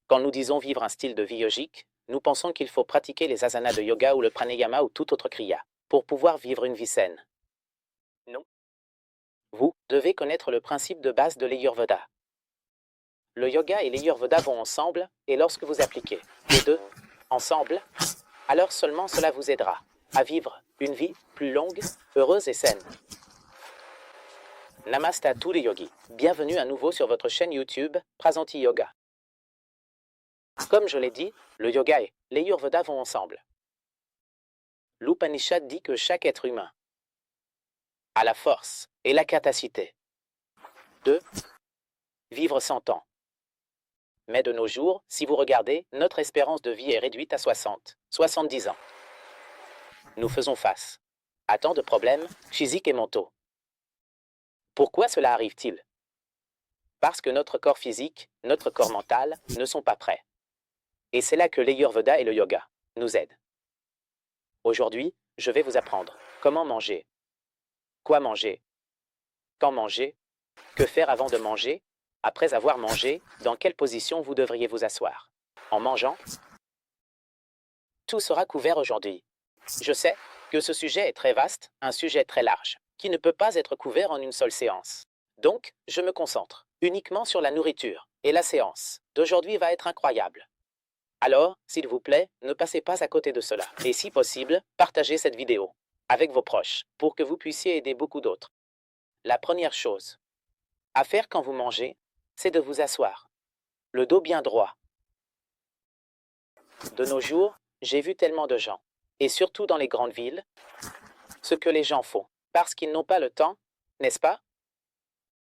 Quand nous disons vivre un style de vie yogique, nous pensons qu'il faut pratiquer les asanas de yoga ou le pranayama ou toute autre kriya pour pouvoir vivre une vie saine. Non. Vous devez connaître le principe de base de l'Ayurveda. Le yoga et l'Ayurveda vont ensemble, et lorsque vous appliquez les deux ensemble, alors seulement cela vous aidera à vivre une vie plus longue, heureuse et saine. Namaste à tous les yogis. Bienvenue à nouveau sur votre chaîne YouTube, Prasanti Yoga. Comme je l'ai dit, le yoga et l'Ayurveda vont ensemble. L'Upanishad dit que chaque être humain a la force et la capacité de vivre 100 ans. Mais de nos jours, si vous regardez, notre espérance de vie est réduite à 60, 70 ans. Nous faisons face à tant de problèmes physiques et mentaux. Pourquoi cela arrive-t-il? Parce que notre corps physique, notre corps mental ne sont pas prêts. Et c'est là que l'Ayurveda et le yoga nous aident. Aujourd'hui, je vais vous apprendre comment manger, quoi manger, quand manger, que faire avant de manger, après avoir mangé, dans quelle position vous devriez vous asseoir. En mangeant, tout sera couvert aujourd'hui. Je sais que ce sujet est très vaste, un sujet très large, qui ne peut pas être couvert en une seule séance. Donc, je me concentre uniquement sur la nourriture, et la séance d'aujourd'hui va être incroyable. Alors, s'il vous plaît, ne passez pas à côté de cela. Et si possible, partagez cette vidéo avec vos proches pour que vous puissiez aider beaucoup d'autres. La première chose à faire quand vous mangez, c'est de vous asseoir, le dos bien droit. De nos jours, j'ai vu tellement de gens, et surtout dans les grandes villes, ce que les gens font, parce qu'ils n'ont pas le temps, n'est-ce pas?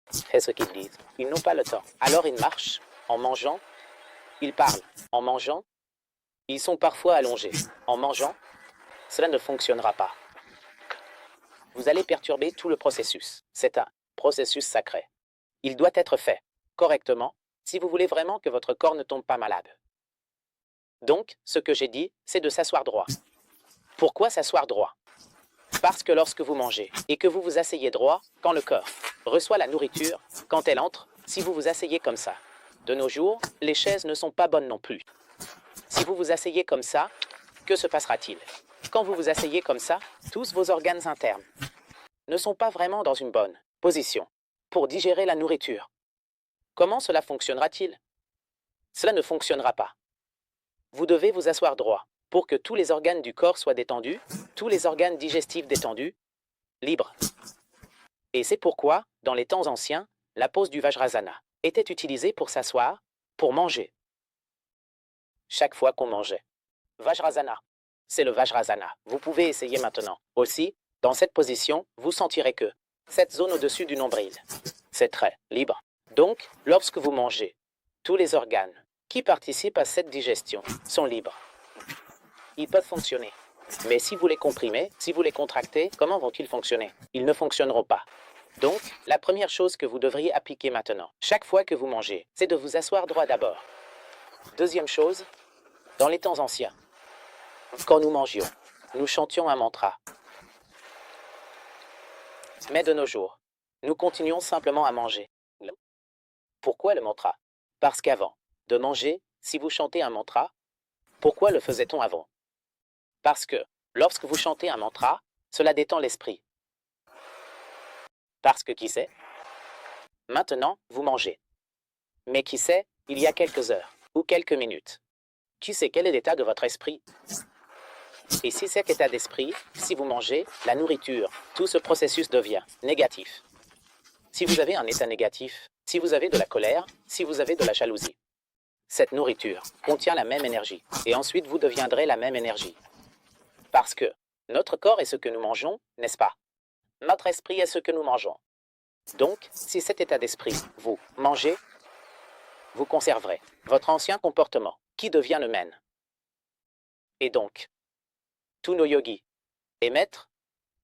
C'est ce qu'ils disent. Ils n'ont pas le temps. Alors ils marchent en mangeant. Ils parlent en mangeant, ils sont parfois allongés. En mangeant, cela ne fonctionnera pas. Vous allez perturber tout le processus. C'est un processus sacré. Il doit être fait correctement si vous voulez vraiment que votre corps ne tombe pas malade. Donc, ce que j'ai dit, c'est de s'asseoir droit. Pourquoi s'asseoir droit? Parce que lorsque vous mangez et que vous vous asseyez droit, quand le corps reçoit la nourriture, quand elle entre, si vous vous asseyez comme ça, de nos jours, les chaises ne sont pas bonnes non plus. Si vous vous asseyez comme ça, que se passera-t-il? Quand vous vous asseyez comme ça, tous vos organes internes ne sont pas vraiment dans une bonne position pour digérer la nourriture. Comment cela fonctionnera-t-il? Cela ne fonctionnera pas. Vous devez vous asseoir droit pour que tous les organes du corps soient détendus, tous les organes digestifs détendus, libres. Et c'est pourquoi, dans les temps anciens, la pose du Vajrasana était utilisée pour s'asseoir, pour manger. Chaque fois qu'on mangeait. Vajrasana, c'est le Vajrasana. Vous pouvez essayer maintenant. Aussi, dans cette position, vous sentirez que cette zone au-dessus du nombril, c'est très libre. Donc, lorsque vous mangez, tous les organes qui participent à cette digestion sont libres. Ils peuvent fonctionner. Mais si vous les comprimez, si vous les contractez, comment vont-ils fonctionner? Ils ne fonctionneront pas. Donc, la première chose que vous devriez appliquer maintenant, chaque fois que vous mangez, c'est de vous asseoir droit d'abord. Deuxième chose, dans les temps anciens, quand nous mangions, nous chantions un mantra. Mais de nos jours, nous continuons simplement à manger. Pourquoi le mantra? Parce qu'avant de manger, si vous chantez un mantra, pourquoi le faisait-on avant? Parce que lorsque vous chantez un mantra, cela détend l'esprit. Parce que qui sait? Maintenant, vous mangez. Mais qui sait, il y a quelques heures ou quelques minutes. Qui sait quel est l'état de votre esprit? Et si cet état d'esprit, si vous mangez, la nourriture, tout ce processus devient négatif. Si vous avez un état négatif, si vous avez de la colère, si vous avez de la jalousie, cette nourriture contient la même énergie. Et ensuite, vous deviendrez la même énergie. Parce que notre corps est ce que nous mangeons, n'est-ce pas? Notre esprit est ce que nous mangeons. Donc, si cet état d'esprit, vous mangez, vous conserverez votre ancien comportement, qui devient le mène. Et donc, tous nos yogis et maîtres,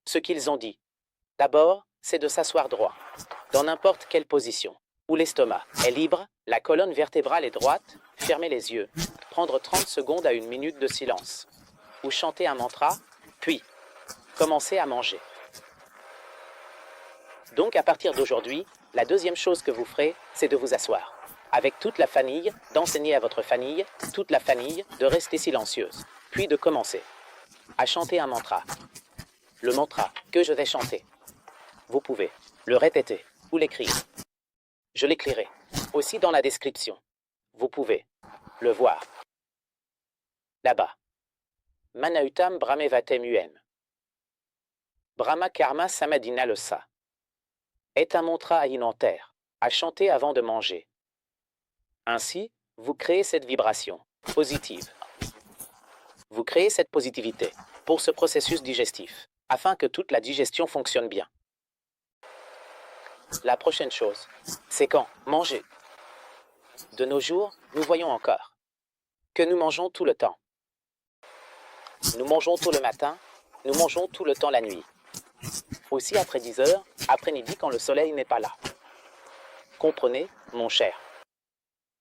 ce qu'ils ont dit, d'abord, c'est de s'asseoir droit, dans n'importe quelle position, où l'estomac est libre, la colonne vertébrale est droite, fermez les yeux, prendre 30 secondes à 1 minute de silence, ou chanter un mantra, puis commencer à manger. Donc à partir d'aujourd'hui, la deuxième chose que vous ferez, c'est de vous asseoir. avec toute la famille, d'enseigner à votre famille, toute la famille, de rester silencieuse, puis de commencer à chanter un mantra. Le mantra que je vais chanter. Vous pouvez le répéter ou l'écrire. Je l'écrirai aussi dans la description. Vous pouvez le voir là-bas. Manautam Brahmevatem UM. Brahma Karma Samadhina le Sa est un mantra alimentaire à chanter avant de manger. Ainsi, vous créez cette vibration positive. Vous créez cette positivité pour ce processus digestif, afin que toute la digestion fonctionne bien. La prochaine chose, c'est quand manger. De nos jours, nous voyons encore que nous mangeons tout le temps. Nous mangeons tout le matin, nous mangeons tout le temps la nuit. Aussi après 10 heures, après-midi quand le soleil n'est pas là. Comprenez, mon cher,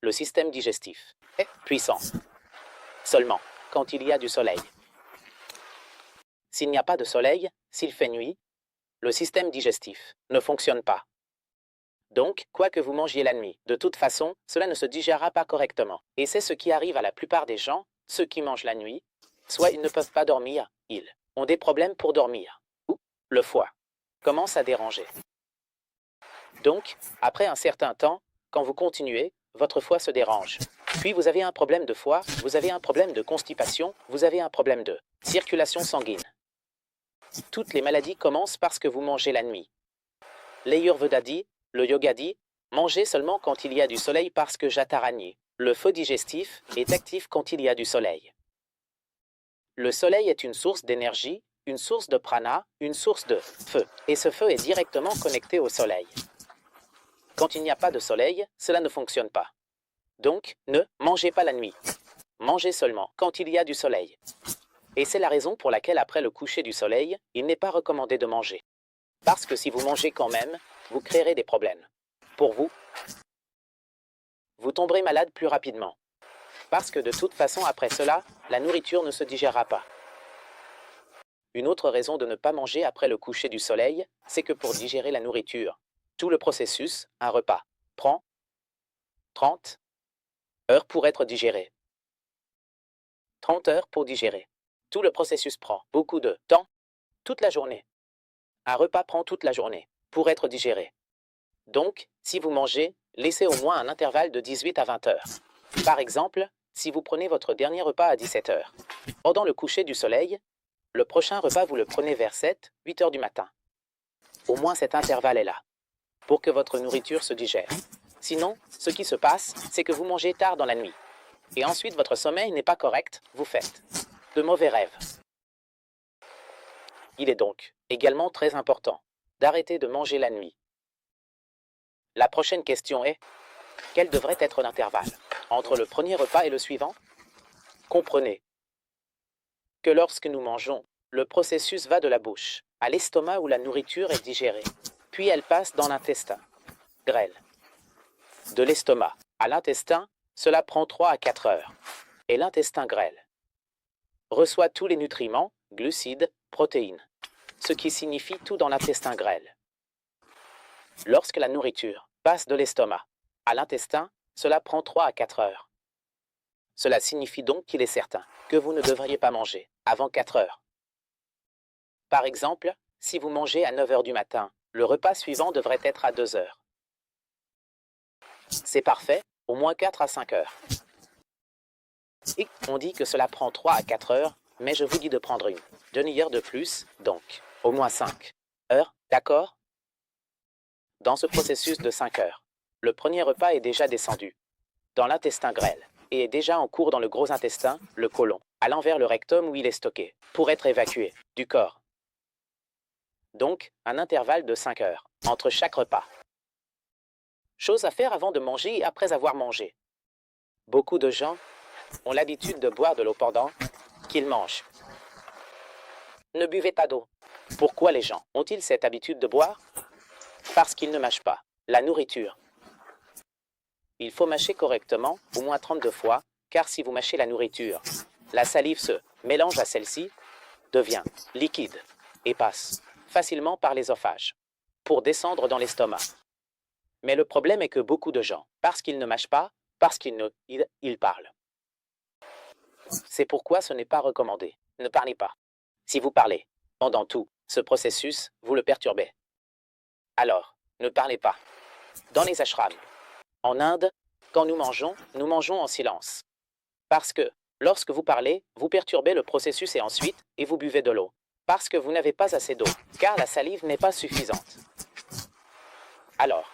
le système digestif est puissant seulement quand il y a du soleil. S'il n'y a pas de soleil, s'il fait nuit, le système digestif ne fonctionne pas. Donc, quoi que vous mangiez la nuit, de toute façon, cela ne se digérera pas correctement. Et c'est ce qui arrive à la plupart des gens, ceux qui mangent la nuit, soit ils ne peuvent pas dormir, ils ont des problèmes pour dormir, ou le foie commence à déranger. Donc, après un certain temps, quand vous continuez, votre foie se dérange. Puis vous avez un problème de foie, vous avez un problème de constipation, vous avez un problème de circulation sanguine. Toutes les maladies commencent parce que vous mangez la nuit. L'Ayurveda dit, le yoga dit, mangez seulement quand il y a du soleil parce que Jatarani, le feu digestif, est actif quand il y a du soleil. Le soleil est une source d'énergie, une source de prana, une source de feu. Et ce feu est directement connecté au soleil. Quand il n'y a pas de soleil, cela ne fonctionne pas. Donc, ne mangez pas la nuit. Mangez seulement quand il y a du soleil. Et c'est la raison pour laquelle après le coucher du soleil, il n'est pas recommandé de manger. Parce que si vous mangez quand même, vous créerez des problèmes. Pour vous, vous tomberez malade plus rapidement. Parce que de toute façon, après cela, la nourriture ne se digérera pas. Une autre raison de ne pas manger après le coucher du soleil, c'est que pour digérer la nourriture, tout le processus, un repas, prend 30 heures pour être digéré. 30 heures pour digérer. Tout le processus prend beaucoup de temps, toute la journée. Un repas prend toute la journée pour être digéré. Donc, si vous mangez, laissez au moins un intervalle de 18 à 20 heures. Par exemple, si vous prenez votre dernier repas à 17 heures, pendant le coucher du soleil, le prochain repas vous le prenez vers 7, 8 heures du matin. Au moins cet intervalle est là, pour que votre nourriture se digère. Sinon, ce qui se passe, c'est que vous mangez tard dans la nuit. Et ensuite votre sommeil n'est pas correct, vous faites de mauvais rêves. Il est donc également très important d'arrêter de manger la nuit. La prochaine question est, quel devrait être l'intervalle entre le premier repas et le suivant? Comprenez que lorsque nous mangeons, le processus va de la bouche à l'estomac où la nourriture est digérée, puis elle passe dans l'intestin grêle. De l'estomac à l'intestin, cela prend 3 à 4 heures, et l'intestin grêle reçoit tous les nutriments, glucides, protéines, ce qui signifie tout dans l'intestin grêle. Lorsque la nourriture passe de l'estomac à l'intestin, cela prend 3 à 4 heures. Cela signifie donc qu'il est certain que vous ne devriez pas manger avant 4 heures. Par exemple, si vous mangez à 9 heures du matin, le repas suivant devrait être à 2 heures. C'est parfait, au moins 4 à 5 heures. Et on dit que cela prend 3 à 4 heures, mais je vous dis de prendre une demi-heure de plus, donc au moins 5 heures, d'accord? Dans ce processus de 5 heures, le premier repas est déjà descendu dans l'intestin grêle et est déjà en cours dans le gros intestin, le côlon, allant vers le rectum où il est stocké, pour être évacué du corps. Donc, un intervalle de 5 heures entre chaque repas. Chose à faire avant de manger et après avoir mangé. Beaucoup de gens ont l'habitude de boire de l'eau pendant qu'ils mangent. Ne buvez pas d'eau. Pourquoi les gens ont-ils cette habitude de boire? Parce qu'ils ne mâchent pas la nourriture. Il faut mâcher correctement, au moins 32 fois, car si vous mâchez la nourriture, la salive se mélange à celle-ci, devient liquide et passe facilement par l'ésophage pour descendre dans l'estomac. Mais le problème est que beaucoup de gens, parce qu'ils ne mâchent pas, parce qu'ils parlent. C'est pourquoi ce n'est pas recommandé. Ne parlez pas. Si vous parlez, pendant tout ce processus, vous le perturbez. Alors, ne parlez pas. Dans les ashrams, en Inde, quand nous mangeons en silence. Parce que, lorsque vous parlez, vous perturbez le processus et vous buvez de l'eau. Parce que vous n'avez pas assez d'eau, car la salive n'est pas suffisante. Alors,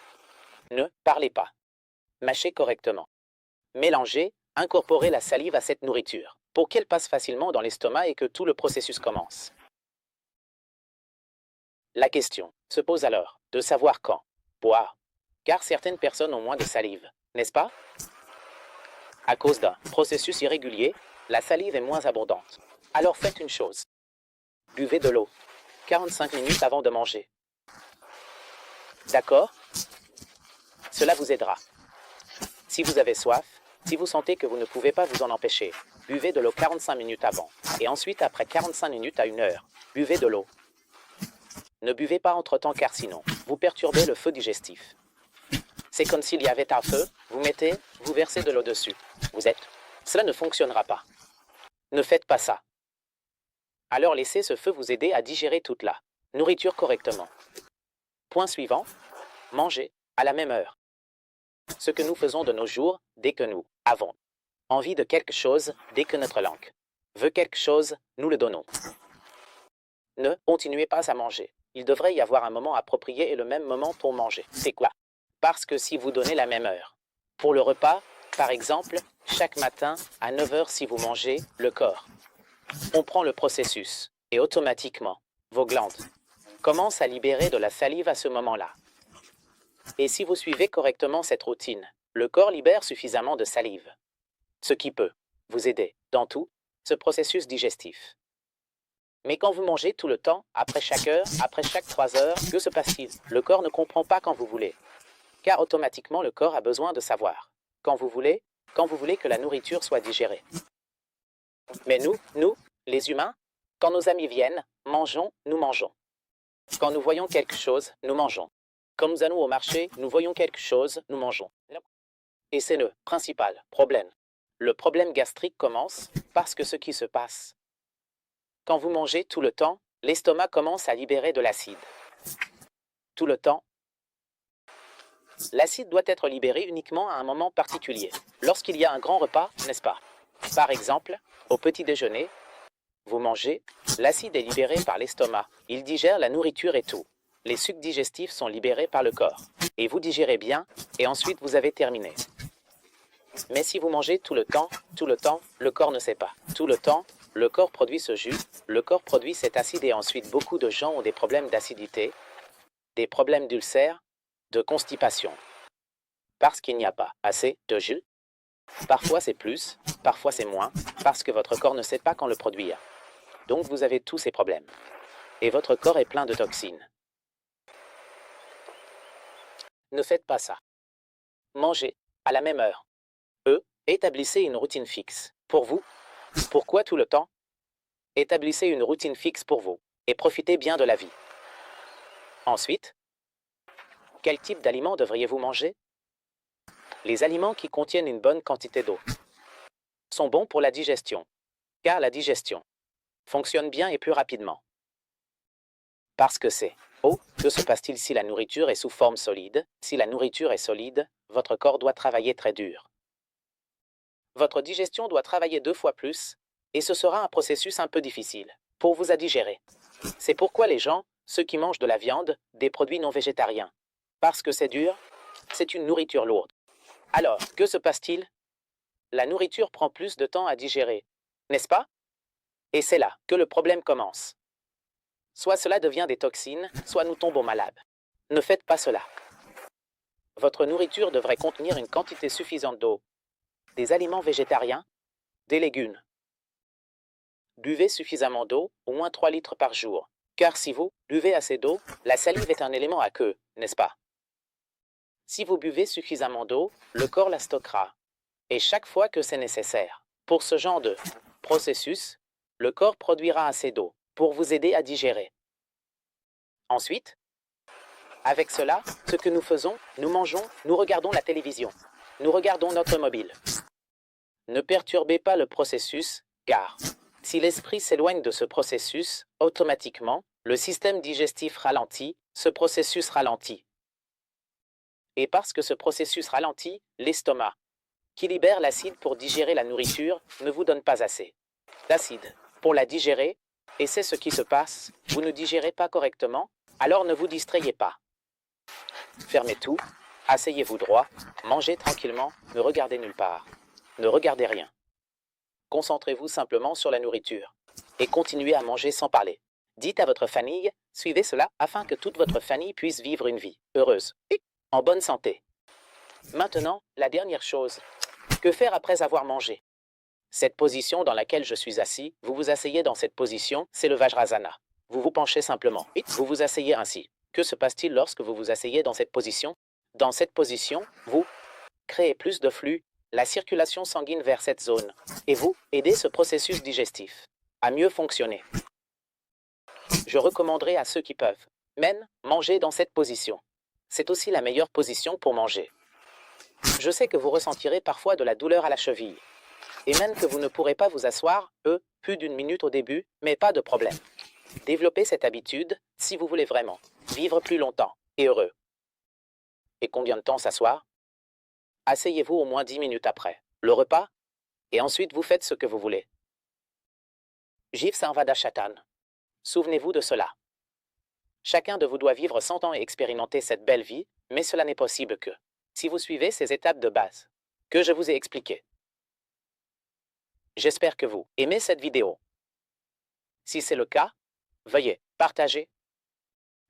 ne parlez pas. Mâchez correctement. Mélangez, incorporez la salive à cette nourriture, pour qu'elle passe facilement dans l'estomac et que tout le processus commence. La question se pose alors de savoir quand boire, car certaines personnes ont moins de salive, n'est-ce pas? À cause d'un processus irrégulier, la salive est moins abondante. Alors faites une chose. Buvez de l'eau, 45 minutes avant de manger. D'accord? Cela vous aidera. Si vous avez soif, si vous sentez que vous ne pouvez pas vous en empêcher, buvez de l'eau 45 minutes avant, et ensuite après 45 minutes à 1 heure, buvez de l'eau. Ne buvez pas entre-temps car sinon, vous perturbez le feu digestif. C'est comme s'il y avait un feu, vous versez de l'eau dessus. Cela ne fonctionnera pas. Ne faites pas ça. Alors laissez ce feu vous aider à digérer toute la nourriture correctement. Point suivant, mangez à la même heure. Ce que nous faisons de nos jours, dès que nous avons envie de quelque chose, dès que notre langue veut quelque chose, nous le donnons. Ne continuez pas à manger. Il devrait y avoir un moment approprié et le même moment pour manger. C'est quoi? Parce que si vous donnez la même heure, pour le repas, par exemple, chaque matin à 9 heures si vous mangez, le corps comprend le processus et automatiquement, vos glandes commencent à libérer de la salive à ce moment-là. Et si vous suivez correctement cette routine, le corps libère suffisamment de salive, ce qui peut vous aider dans tout ce processus digestif. Mais quand vous mangez tout le temps, après chaque heure, après chaque 3 heures, que se passe-t-il? Le corps ne comprend pas quand vous voulez. Car automatiquement, le corps a besoin de savoir quand vous voulez que la nourriture soit digérée. Mais nous, les humains, quand nos amis viennent, nous mangeons. Quand nous voyons quelque chose, nous mangeons. Quand nous allons au marché, nous voyons quelque chose, nous mangeons. Et c'est le principal problème. Le problème gastrique commence parce que ce qui se passe, quand vous mangez tout le temps, l'estomac commence à libérer de l'acide. Tout le temps. L'acide doit être libéré uniquement à un moment particulier, lorsqu'il y a un grand repas, n'est-ce pas? Par exemple, au petit déjeuner, vous mangez, l'acide est libéré par l'estomac, il digère la nourriture et tout. Les sucs digestifs sont libérés par le corps, et vous digérez bien, et ensuite vous avez terminé. Mais si vous mangez tout le temps, le corps ne sait pas. Tout le temps, le corps produit ce jus, le corps produit cet acide et ensuite beaucoup de gens ont des problèmes d'acidité, des problèmes d'ulcères, de constipation. Parce qu'il n'y a pas assez de jus. Parfois c'est plus, parfois c'est moins, parce que votre corps ne sait pas quand le produire. Donc vous avez tous ces problèmes. Et votre corps est plein de toxines. Ne faites pas ça. Mangez à la même heure. Établissez une routine fixe. Pour vous. Pourquoi tout le temps? Établissez une routine fixe pour vous et profitez bien de la vie. Ensuite, quel type d'aliments devriez-vous manger? Les aliments qui contiennent une bonne quantité d'eau sont bons pour la digestion, car la digestion fonctionne bien et plus rapidement. Parce que c'est eau, que se passe-t-il si la nourriture est sous forme solide? Si la nourriture est solide, votre corps doit travailler très dur. Votre digestion doit travailler 2 fois plus, et ce sera un processus un peu difficile pour vous à digérer. C'est pourquoi les gens, ceux qui mangent de la viande, des produits non végétariens, parce que c'est dur, c'est une nourriture lourde. Alors, que se passe-t-il? La nourriture prend plus de temps à digérer, n'est-ce pas? Et c'est là que le problème commence. Soit cela devient des toxines, soit nous tombons malades. Ne faites pas cela. Votre nourriture devrait contenir une quantité suffisante d'eau, des aliments végétariens, des légumes. Buvez suffisamment d'eau, au moins 3 litres par jour, car si vous buvez assez d'eau, la salive est un élément à queue, n'est-ce pas? Si vous buvez suffisamment d'eau, le corps la stockera. Et chaque fois que c'est nécessaire, pour ce genre de processus, le corps produira assez d'eau pour vous aider à digérer. Ensuite, Avec cela, ce que nous faisons, nous mangeons, nous regardons la télévision, nous regardons notre mobile. Ne perturbez pas le processus, car si l'esprit s'éloigne de ce processus, automatiquement, le système digestif ralentit, ce processus ralentit. Et parce que ce processus ralentit, l'estomac, qui libère l'acide pour digérer la nourriture, ne vous donne pas assez d'acide pour la digérer, et c'est ce qui se passe, vous ne digérez pas correctement, alors ne vous distrayez pas. Fermez tout, asseyez-vous droit, mangez tranquillement, ne regardez nulle part, ne regardez rien. Concentrez-vous simplement sur la nourriture, et continuez à manger sans parler. Dites à votre famille, suivez cela afin que toute votre famille puisse vivre une vie heureuse et en bonne santé. Maintenant, la dernière chose, que faire après avoir mangé? Cette position dans laquelle je suis assis, vous vous asseyez dans cette position, c'est le Vajrasana. Vous vous penchez simplement, et vous vous asseyez ainsi. Que se passe-t-il lorsque vous vous asseyez dans cette position? Dans cette position, vous créez plus de flux, la circulation sanguine vers cette zone, et vous aidez ce processus digestif à mieux fonctionner. Je recommanderais à ceux qui peuvent, même, manger dans cette position. C'est aussi la meilleure position pour manger. Je sais que vous ressentirez parfois de la douleur à la cheville, et même que vous ne pourrez pas vous asseoir, plus d'une minute au début, mais pas de problème. Développez cette habitude si vous voulez vraiment vivre plus longtemps et heureux. Et combien de temps s'asseoir? Asseyez-vous au moins 10 minutes après le repas, et ensuite vous faites ce que vous voulez. Jiv Sarvada Shatan. Souvenez-vous de cela. Chacun de vous doit vivre 100 ans et expérimenter cette belle vie, mais cela n'est possible que si vous suivez ces étapes de base que je vous ai expliquées. J'espère que vous aimez cette vidéo. Si c'est le cas, veuillez partager.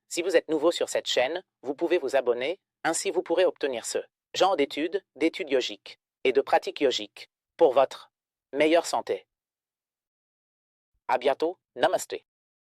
Si vous êtes nouveau sur cette chaîne, vous pouvez vous abonner, ainsi vous pourrez obtenir ce genre d'études yogiques et de pratiques yogiques pour votre meilleure santé. À bientôt, Namaste.